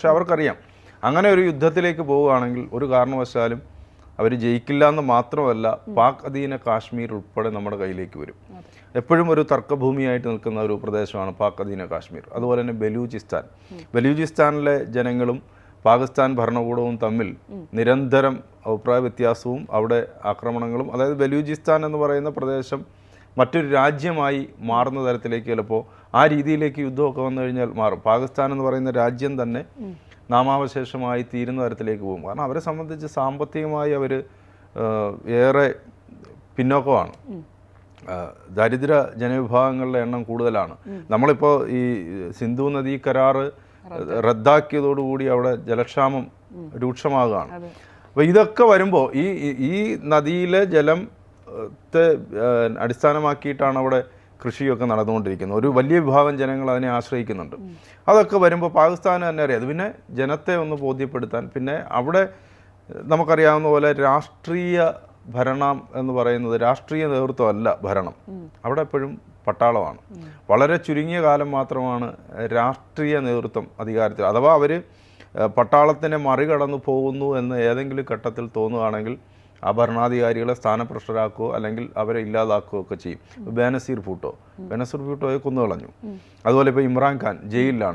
പക്ഷെ അവർക്കറിയാം അങ്ങനെ ഒരു യുദ്ധത്തിലേക്ക് പോവുകയാണെങ്കിൽ ഒരു കാരണവശാലും അവർ ജയിക്കില്ല എന്ന് മാത്രമല്ല, പാക് അധീന കാശ്മീർ ഉൾപ്പെടെ നമ്മുടെ കയ്യിലേക്ക് വരും. എപ്പോഴും ഒരു തർക്കഭൂമിയായിട്ട് നിൽക്കുന്ന ഒരു പ്രദേശമാണ് പാക് അധീന കാശ്മീർ. അതുപോലെ തന്നെ ബലൂചിസ്ഥാനിലെ ജനങ്ങളും പാകിസ്ഥാൻ ഭരണകൂടവും തമ്മിൽ നിരന്തരം അഭിപ്രായ വ്യത്യാസവും അവിടെ ആക്രമണങ്ങളും, അതായത് ബലൂചിസ്ഥാൻ എന്ന് പറയുന്ന പ്രദേശം മറ്റൊരു രാജ്യമായി മാറുന്ന തരത്തിലേക്ക് ചിലപ്പോൾ ആ രീതിയിലേക്ക് യുദ്ധമൊക്കെ വന്നു കഴിഞ്ഞാൽ മാറും. പാകിസ്ഥാൻ എന്ന് പറയുന്ന രാജ്യം തന്നെ നാമാവശേഷമായി തീരുന്ന തരത്തിലേക്ക് പോകും. കാരണം അവരെ സംബന്ധിച്ച് സാമ്പത്തികമായി അവർ ഏറെ പിന്നോക്കമാണ്. ദരിദ്ര ജനവിഭാഗങ്ങളുടെ എണ്ണം കൂടുതലാണ്. നമ്മളിപ്പോൾ ഈ സിന്ധു നദീ കരാറ് റദ്ദാക്കിയതോടുകൂടി അവിടെ ജലക്ഷാമം രൂക്ഷമാകുകയാണ്. അപ്പോൾ ഇതൊക്കെ വരുമ്പോൾ ഈ നദിയിലെ ജലത്തെ അടിസ്ഥാനമാക്കിയിട്ടാണ് അവിടെ കൃഷിയൊക്കെ നടന്നുകൊണ്ടിരിക്കുന്നത്. ഒരു വലിയ വിഭാഗം ജനങ്ങൾ അതിനെ ആശ്രയിക്കുന്നുണ്ട്. അതൊക്കെ വരുമ്പോൾ പാകിസ്ഥാന് തന്നെ അറിയാം. അത് പിന്നെ ജനത്തെ ഒന്ന് ബോധ്യപ്പെടുത്താൻ, പിന്നെ അവിടെ നമുക്കറിയാവുന്ന പോലെ രാഷ്ട്രീയ ഭരണം എന്ന് പറയുന്നത് രാഷ്ട്രീയ നേതൃത്വമല്ല ഭരണം. അവിടെ എപ്പോഴും പട്ടാളമാണ്. വളരെ ചുരുങ്ങിയ കാലം മാത്രമാണ് രാഷ്ട്രീയ നേതൃത്വം അധികാരത്തിൽ. അഥവാ അവർ പട്ടാളത്തിനെ മറികടന്നു പോകുന്നു എന്ന് ഏതെങ്കിലും ഘട്ടത്തിൽ തോന്നുകയാണെങ്കിൽ ആ ഭരണാധികാരികളെ സ്ഥാനഭ്രഷ്ടരാക്കുകയോ അല്ലെങ്കിൽ അവരെ ഇല്ലാതാക്കുകയോ ഒക്കെ ചെയ്യും. ബേനസീർ ഭൂട്ടോയെ കൊന്നുകളഞ്ഞു. അതുപോലെ ഇപ്പോൾ ഇമ്രാൻഖാൻ ജയിലിലാണ്.